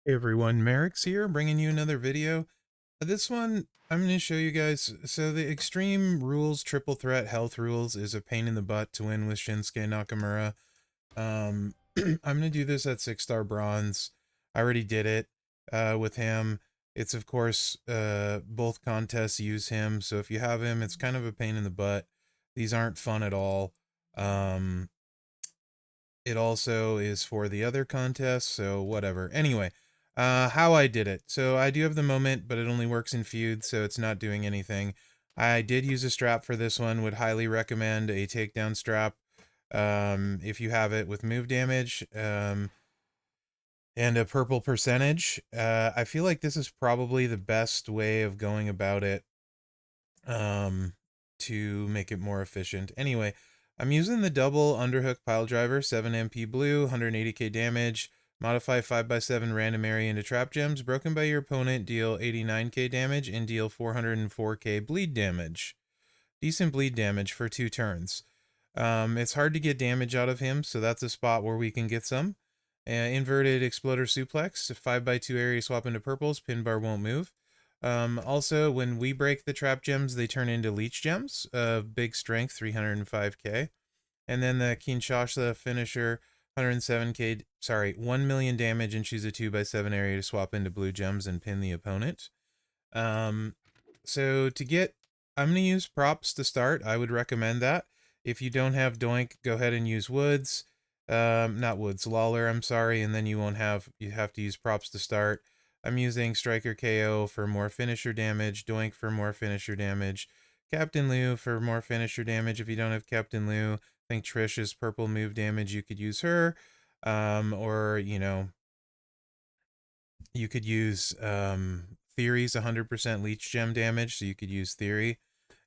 Hey everyone, Mherex here, bringing you another video. This one, I'm going to show you guys, so the extreme rules, triple threat health rules is a pain in the butt to win with Shinsuke Nakamura. I'm going to do this at 6-star bronze. I already did it with him. It's of course, both contests use him, so if you have him, it's kind of a pain in the butt. These aren't fun at all. Um, it also is for the other contests, so whatever. Anyway, how I did it. So I do have the moment, but it only works in feud, so it's not doing anything. I did use a strap for this one, would highly recommend a takedown strap if you have it with move damage and a purple percentage. I feel like this is probably the best way of going about it um, to make it more efficient. Anyway, I'm using the double underhook pile driver, 7 MP blue, 180k damage, modify 5x7 random area into trap gems, broken by your opponent, deal 89k damage, and deal 404k bleed damage. Decent bleed damage for 2 turns. It's hard to get damage out of him, so that's a spot where we can get some. Inverted exploder suplex, 5x2 area swap into purples, pin bar won't move. Also, when we break the trap gems, they turn into leech gems of big strength, 305k. And then the Kinshasa finisher, 107k, sorry, 1 million damage, and choose a 2x7 area to swap into blue gems and pin the opponent. Um, so to get, I'm going to use props to start. I would recommend that. If you don't have Doink, go ahead and use Woods. Not Woods, Lawler, I'm sorry, and then you have to use props to start. I'm using Striker KO for more finisher damage, Doink for more finisher damage, Captain Lou for more finisher damage. If you don't have Captain Lou, I think Trish's purple move damage, you could use her. Or, you could use Theory's 100% leech gem damage, so you could use Theory.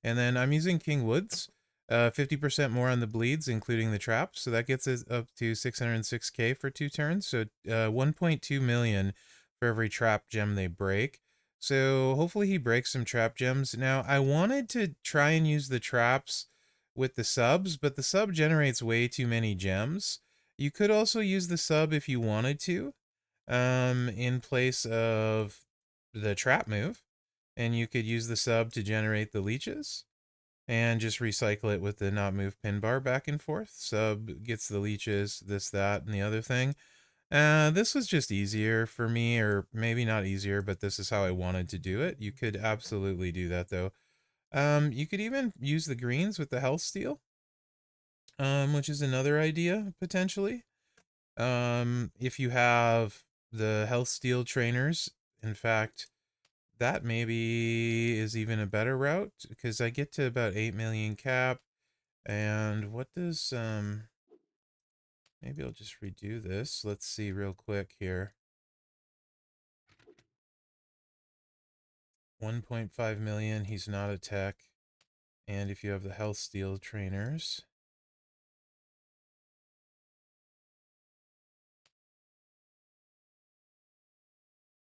And then I'm using King Woods, 50% more on the bleeds, including the traps, so that gets us up to 606k for 2 turns, so 1.2 million for every trap gem they break. So hopefully he breaks some trap gems. Now, I wanted to try and use the traps with the subs, but the sub generates way too many gems. You could also use the sub if you wanted to, in place of the trap move, and you could use the sub to generate the leeches and just recycle it with the not move pin bar back and forth. Sub gets the leeches, this, that, and the other thing. This was just easier for me, or maybe not easier, but this is how I wanted to do it. You could absolutely do that though. You could even use the greens with the health steal, which is another idea potentially. If you have the health steal trainers, in fact, that maybe is even a better route because I get to about 8 million cap. And what does, maybe I'll just redo this. Let's see real quick here. 1.5 million, he's not a tech. And if you have the health steal trainers,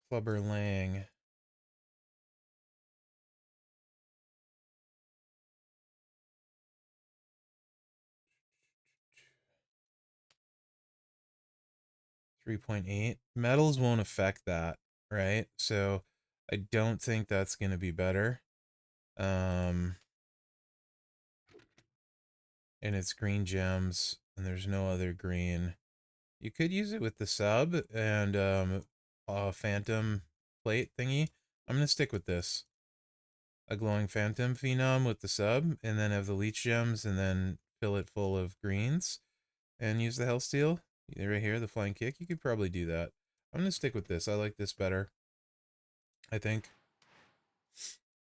Clubber Lang, 3.8. Metals won't affect that, right? So I don't think that's going to be better. And it's green gems, and there's no other green. You could use it with the sub and a phantom plate thingy. I'm going to stick with this. A glowing phantom phenom with the sub, and then have the leech gems, and then fill it full of greens, and use the health steal. Right here, the flying kick. You could probably do that. I'm going to stick with this. I like this better, I think.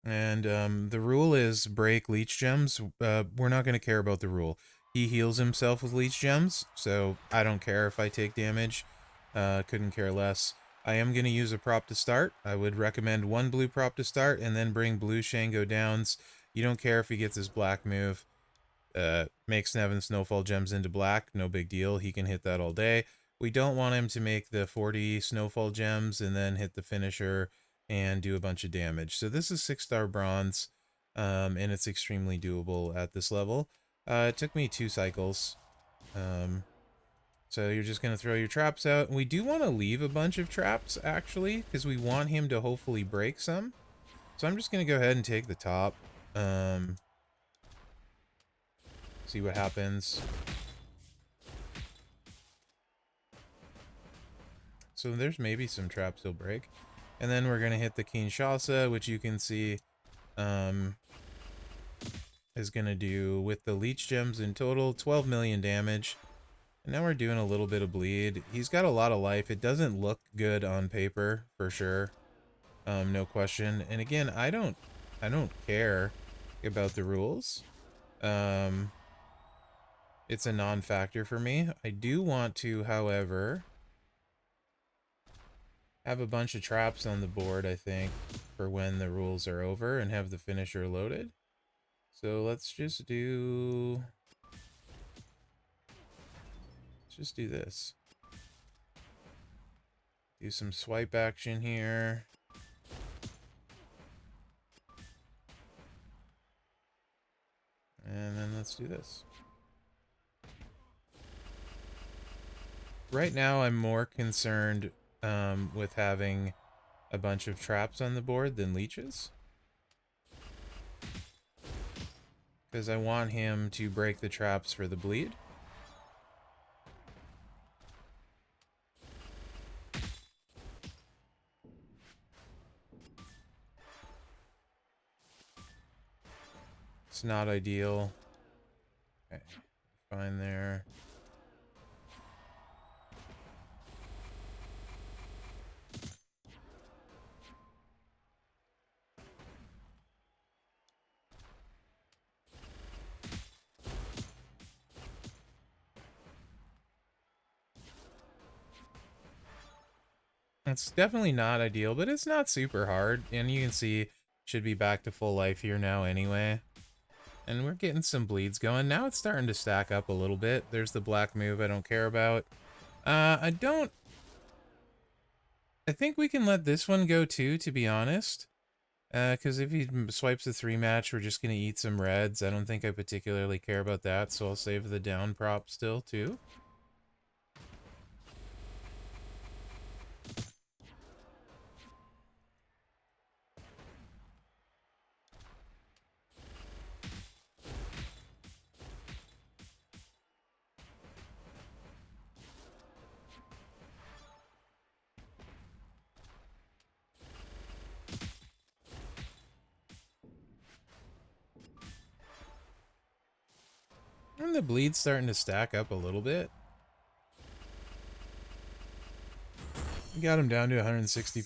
And the rule is break leech gems. We're not going to care about the rule. He heals himself with leech gems, so I don't care if I take damage. Couldn't care less. I am going to use a prop to start. I would recommend 1 blue prop to start, and then bring blue Shango downs. You don't care if he gets his black move. Makes Nevin Snowfall gems into black. No big deal. He can hit that all day. We don't want him to make the 40 Snowfall gems and then hit the finisher and do a bunch of damage. So this is 6-star bronze, and it's extremely doable at this level. It took me 2 cycles. Um, So you're just going to throw your traps out. And we do want to leave a bunch of traps, actually, because we want him to hopefully break some. So I'm just going to go ahead and take the top. See what happens. So there's maybe some traps he'll break. And then we're going to hit the Kinshasa, which you can see is going to do, with the leech gems in total, 12 million damage. And now we're doing a little bit of bleed. He's got a lot of life. It doesn't look good on paper, for sure. No question. And again, I don't care about the rules. It's a non-factor for me. I do want to, however, have a bunch of traps on the board, I think, for when the rules are over, and have the finisher loaded. So let's just do this. Do some swipe action here. And then let's do this. Right now, I'm more concerned with having a bunch of traps on the board than leeches. Because I want him to break the traps for the bleed. It's not ideal. Okay, fine there. It's definitely not ideal, but it's not super hard. And you can see, should be back to full life here now anyway. And we're getting some bleeds going. Now it's starting to stack up a little bit. There's the black move I don't care about. I think we can let this one go too, to be honest. Because if he swipes a 3-match, we're just going to eat some reds. I don't think I particularly care about that, so I'll save the down prop still too. And the bleed's starting to stack up a little bit. Got him down to 160.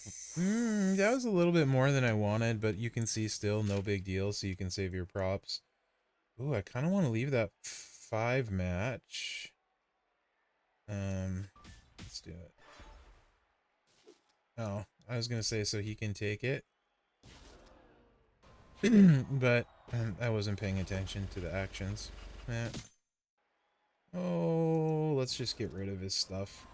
That was a little bit more than I wanted, but you can see still no big deal, so you can save your props. Ooh, I kind of want to leave that 5-match. Let's do it. Oh, I was going to say so he can take it. But I wasn't paying attention to the actions. Yeah. Oh, let's just get rid of his stuff.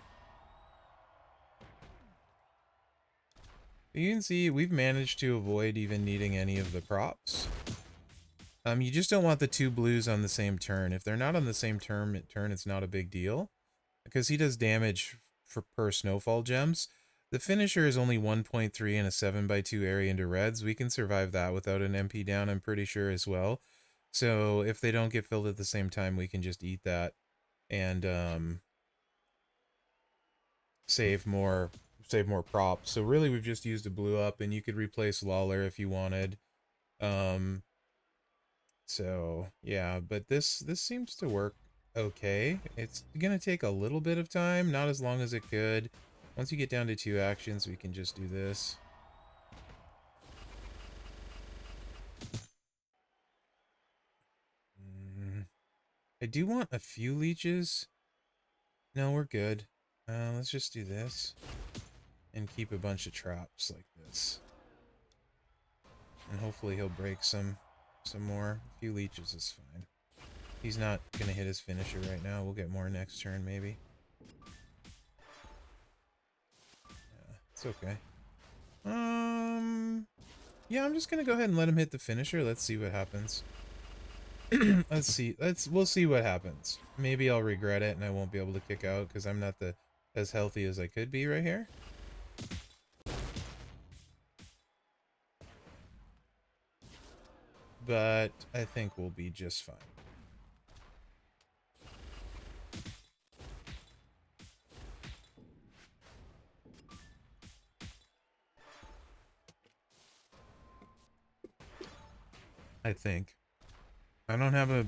You can see we've managed to avoid even needing any of the props. You just don't want the 2 blues on the same turn. If they're not on the same turn, it's not a big deal. Because he does damage per snowfall gems. The finisher is only 1.3 in a 7x2 area into reds. We can survive that without an MP down, I'm pretty sure, as well. So if they don't get filled at the same time, we can just eat that and save more props. So really we've just used a blue up, and you could replace Lawler if you wanted. So yeah, but this seems to work okay. It's gonna take a little bit of time, not as long as it could. Once you get down to 2 actions, we can just do this. I do want a few leeches. No, we're good. Let's just do this. And keep a bunch of traps like this. And hopefully he'll break some more. A few leeches is fine. He's not gonna hit his finisher right now. We'll get more next turn, maybe. Yeah, it's okay. Yeah, I'm just gonna go ahead and let him hit the finisher. Let's see what happens. Let's see. We'll see what happens. Maybe I'll regret it and I won't be able to kick out because I'm not as healthy as I could be right here. But I think we'll be just fine. I think. I don't have a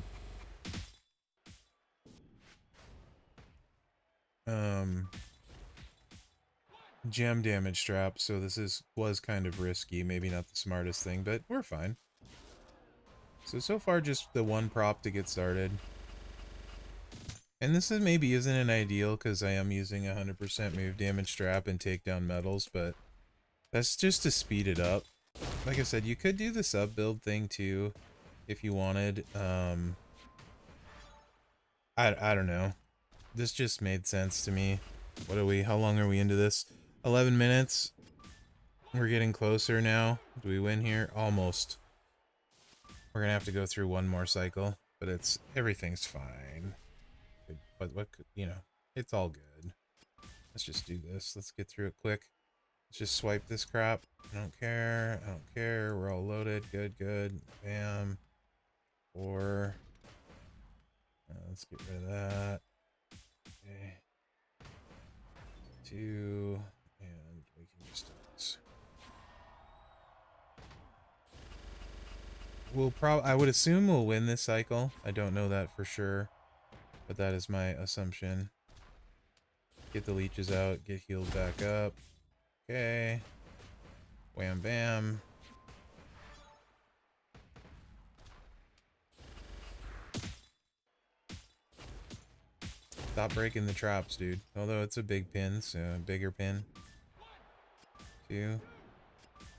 gem damage strap, so this was kind of risky, maybe not the smartest thing, but we're fine. So far just the one prop to get started. And this maybe isn't an ideal because I am using 100% move damage strap and take down metals, but that's just to speed it up. Like I said, you could do the sub build thing too if you wanted. I don't know. This just made sense to me. How long are we into this? 11 minutes. We're getting closer now. Do we win here? Almost. We're gonna have to go through one more cycle, but everything's fine. But it's all good. Let's just do this. Let's get through it quick. Let's just swipe this crap. I don't care. I don't care. We're all loaded. Good, good. Bam. 4. Let's get rid of that. Okay. 2. And we can just do this. I would assume we'll win this cycle. I don't know that for sure, but that is my assumption. Get the leeches out, get healed back up. Okay. Wham bam. Stop breaking the traps, dude. Although it's a big pin, so a bigger pin. 2,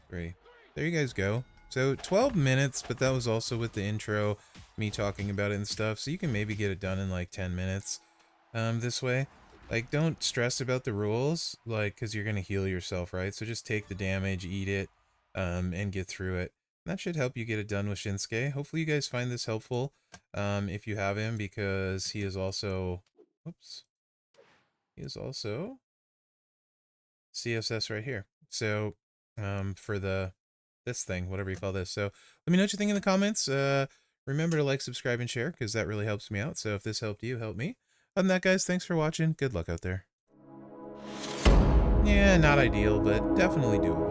3. There you guys go. So 12 minutes, but that was also with the intro, me talking about it and stuff. So you can maybe get it done in like 10 minutes this way. Like, don't stress about the rules, like, because you're going to heal yourself, right? So just take the damage, eat it, and get through it. That should help you get it done with Shinsuke. Hopefully you guys find this helpful if you have him, because he is also... Whoops. He is also CSS right here. So for this thing, whatever you call this. So let me know what you think in the comments. Remember to like, subscribe, and share, because that really helps me out. So if this helped you, help me. Other than that, guys, thanks for watching. Good luck out there. Yeah, not ideal, but definitely doable.